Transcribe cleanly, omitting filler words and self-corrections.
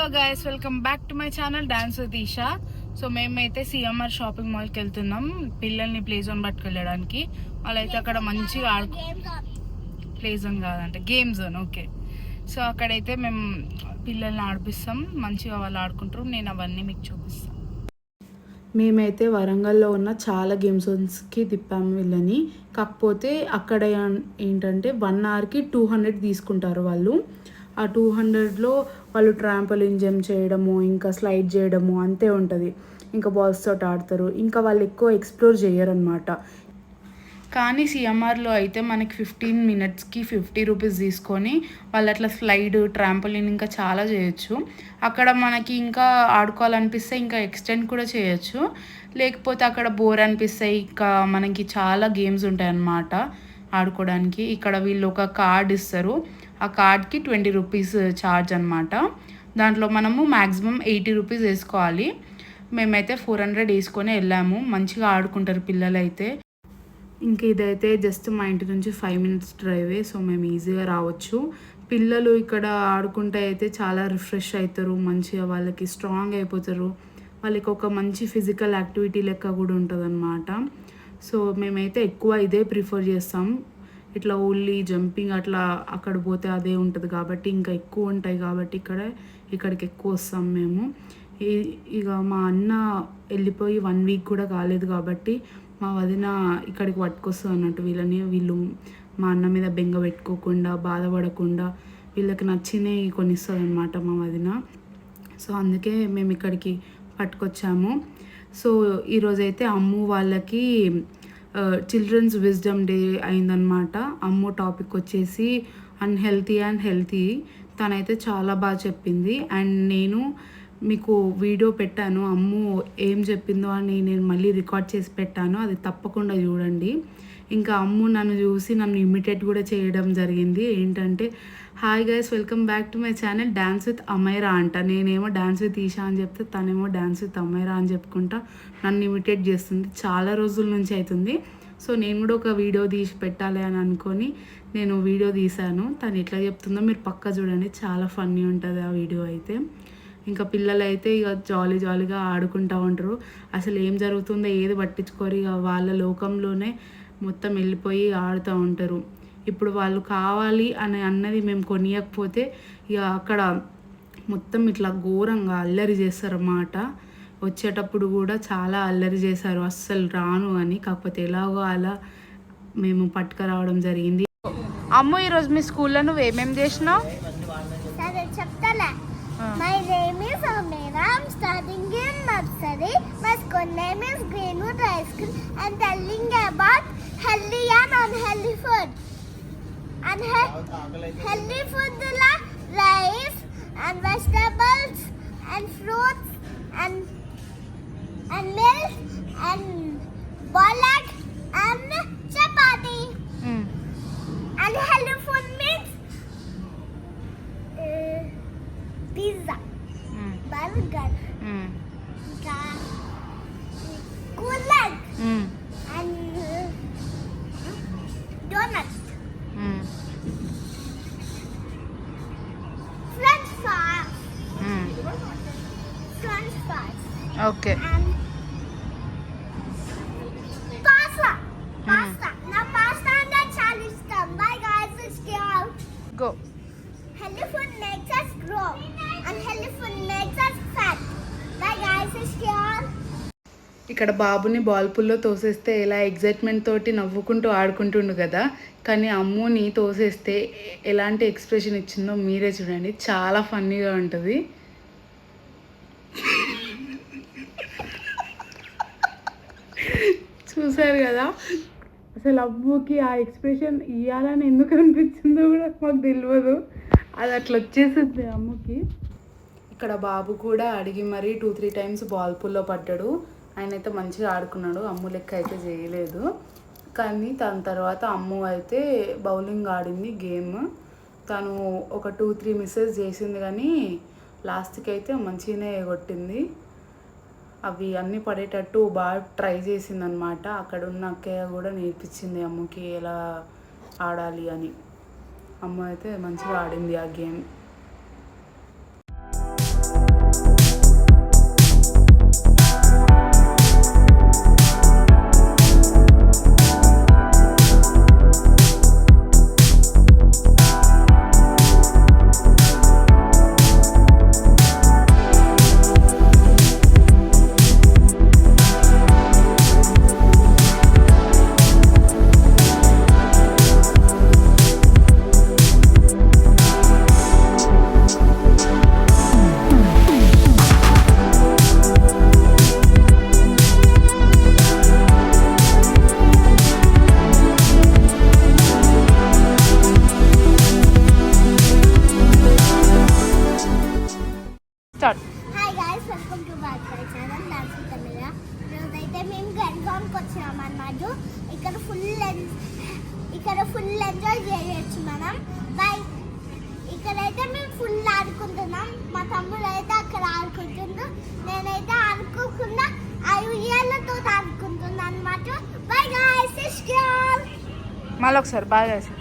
Hello guys, welcome back to my channel dance with Isha. So మేమైతే CMR shopping మాల్కి వెళ్తున్నాం పిల్లల్ని ప్లే జోన్ పట్టుకెళ్ళడానికి. వాళ్ళైతే అక్కడ మంచిగా ప్లే జోన్ కాదంటే గేమ్ జోన్. ఓకే, సో అక్కడైతే మేము పిల్లల్ని ఆడిపిస్తాం, మంచిగా వాళ్ళు ఆడుకుంటారు. నేను అవన్నీ మీకు చూపిస్తాను. మేమైతే వరంగల్లో ఉన్న చాలా గేమ్ జోన్స్కి తిప్పాము వీళ్ళని. కాకపోతే అక్కడ ఏంటంటే 1 అవర్కి 200 తీసుకుంటారు వాళ్ళు. ఆ 200లో వాళ్ళు ట్రాంపోలిన్ జంప్ చేయడము, ఇంకా స్లైడ్ చేయడము అంతే ఉంటుంది. ఇంకా బాల్స్ తోటి ఆడతారు. ఇంకా వాళ్ళు ఎక్కువ ఎక్స్ప్లోర్ చేయరనమాట. కానీ సిఎంఆర్లో అయితే మనకి 15 మినిట్స్కి 50 రూపీస్ తీసుకొని వాళ్ళు అట్లా స్లైడ్, ట్రాంపోలిన్ ఇంకా చాలా చేయొచ్చు. అక్కడ మనకి ఇంకా ఆడుకోవాలనిపిస్తే ఇంకా ఎక్స్టెండ్ కూడా చేయొచ్చు. లేకపోతే అక్కడ బోర్ అనిపిస్తాయి. ఇంకా మనకి చాలా గేమ్స్ ఉంటాయి అన్నమాట ఆడుకోవడానికి. ఇక్కడ వీళ్ళు ఒక కార్డ్ ఇస్తారు. ఆ కార్డ్కి 20 రూపీస్ ఛార్జ్ అనమాట. దాంట్లో మనము మ్యాక్సిమం 80 రూపీస్ వేసుకోవాలి. మేమైతే 400 వేసుకొని వెళ్ళాము. మంచిగా ఆడుకుంటారు పిల్లలు అయితే. ఇంకా ఇదైతే జస్ట్ మా ఇంటి నుంచి 5 మినిట్స్ డ్రైవే. సో మేము ఈజీగా రావచ్చు. పిల్లలు ఇక్కడ ఆడుకుంటే అయితే చాలా రిఫ్రెష్ అవుతారు, మంచిగా వాళ్ళకి స్ట్రాంగ్ అయిపోతారు. వాళ్ళకి ఒక మంచి ఫిజికల్ యాక్టివిటీ లెక్క కూడా ఉంటుంది అన్నమాట. సో మేమైతే ఎక్కువ ఇదే ప్రిఫర్ చేస్తాం. ఇట్లా ఓన్లీ జంపింగ్ అట్లా అక్కడ పోతే అదే ఉంటుంది కాబట్టి ఇంకా ఎక్కువ ఉంటాయి కాబట్టి ఇక్కడికి ఎక్కువ వస్తాం మేము. ఇక మా అన్న వెళ్ళిపోయి 1 వీక్ కూడా కాలేదు కాబట్టి మా వదిన ఇక్కడికి పట్టుకొస్తుంది అన్నట్టు వీళ్ళని. వీళ్ళు మా అన్న మీద బెంగ పెట్టుకోకుండా, బాధపడకుండా వీళ్ళకి నచ్చినవి కొనిస్తుంది అనమాట మా వదిన. సో అందుకే మేము ఇక్కడికి పట్టుకొచ్చాము. సో ఈరోజైతే అమ్ము వాళ్ళకి చిల్డ్రన్స్ విజ్డమ్ డే అయిందనమాట. అమ్ము టాపిక్ వచ్చేసి అన్హెల్తీ అండ్ హెల్తీ. తనైతే చాలా బాగా చెప్పింది. అండ్ నేను మీకు వీడియో పెట్టాను అమ్ము ఏం చెప్పిందో అని, నేను మళ్ళీ రికార్డ్ చేసి పెట్టాను, అది తప్పకుండా చూడండి. ఇంకా అమ్ము నన్ను చూసి నన్ను ఇమిటేట్ కూడా చేయడం జరిగింది. ఏంటంటే, hi guys, welcome back to my channel dance with Amaira అంట. నేనేమో డాన్స్ విత్ ఈషా అని చెప్తే తనేమో డాన్స్ విత్ అమైరా అని చెప్పుకుంటా నన్ను ఇమిటేట్ చేస్తుంది. చాలా రోజుల నుంచి అవుతుంది. సో నేను కూడా ఒక వీడియో తీసి పెట్టాలి అని అనుకొని నేను వీడియో తీశాను. తను ఎట్లా చెప్తుందో మీరు పక్కా చూడండి, చాలా ఫన్నీ ఉంటుంది ఆ వీడియో అయితే. ఇంకా పిల్లలు అయితే ఇక జాలీగా ఆడుకుంటూ ఉంటారు. అసలు ఏం జరుగుతుందో ఏది పట్టించుకోరు. ఇక వాళ్ళ లోకంలోనే మొత్తం వెళ్ళిపోయి ఆడుతూ ఉంటారు. ఇప్పుడు వాళ్ళు కావాలి అని అన్నది మేము కొనియకపోతే ఇక అక్కడ మొత్తం ఇట్లా ఘోరంగా అల్లరి చేస్తారన్నమాట. వచ్చేటప్పుడు కూడా చాలా అల్లరి చేశారు, అస్సలు రాను అని. కాకపోతే ఎలాగో అలా మేము పట్టుకురావడం జరిగింది. అమ్ము, ఈరోజు మీ స్కూల్లో నువ్వు ఏమేమి చేసినావు? చెప్తాలే. My name is Amira. I'm studying in nursery. My school name is Greenwood High School. I'm telling about healthy and unhealthy food. Healthy food like rice and vegetables and fruits and milk and boiled egg and chapati. And healthy food means pizza, burger, cooler, and donuts, French fries, Okay. and pasta. Now pasta and that challenge come. Bye guys, it's out. Go. Healthy food makes us grow, and healthy food makes us fat. Bye guys, it's here. ఇక్కడ బాబుని ball పుల్లో తోసేస్తే ఎలా excitement తోటి నవ్వుకుంటూ ఆడుకుంటుండు కదా, కానీ అమ్ముని తోసేస్తే ఎలాంటి expression ఇచ్చిందో మీరే చూడండి. చాలా ఫన్నీగా ఉంటుంది. చూసారు కదా, అసలు అమ్ముకి ఆ ఎక్స్ప్రెషన్ ఇవ్వాలని ఎందుకు అనిపించిందో కూడా మాకు తెలియదు. అది అట్లా వచ్చేసింది అమ్ముకి. ఇక్కడ బాబు కూడా అడిగి మరీ 2-3 టైమ్స్ బాల్ పుల్లో పడ్డాడు. ఆయన అయితే మంచిగా ఆడుకున్నాడు. అమ్ము లెక్క అయితే చేయలేదు. కానీ దాని తర్వాత అమ్ము అయితే బౌలింగ్ ఆడింది గేమ్. తను ఒక 2-3 మిస్సెస్ చేసింది, కానీ లాస్ట్కి అయితే మంచిగానే కొట్టింది. అవి అన్నీ పడేటట్టు బాగా ట్రై చేసింది అనమాట. అక్కడ ఉన్న అక్కయ్య కూడా నేర్పించింది అమ్ముకి ఎలా ఆడాలి అని. అమ్మ అయితే మంచిగా ఆడింది ఆ గేమ్. నమస్కారం. మళ్ళీ ఒకసారి బాగా చేసి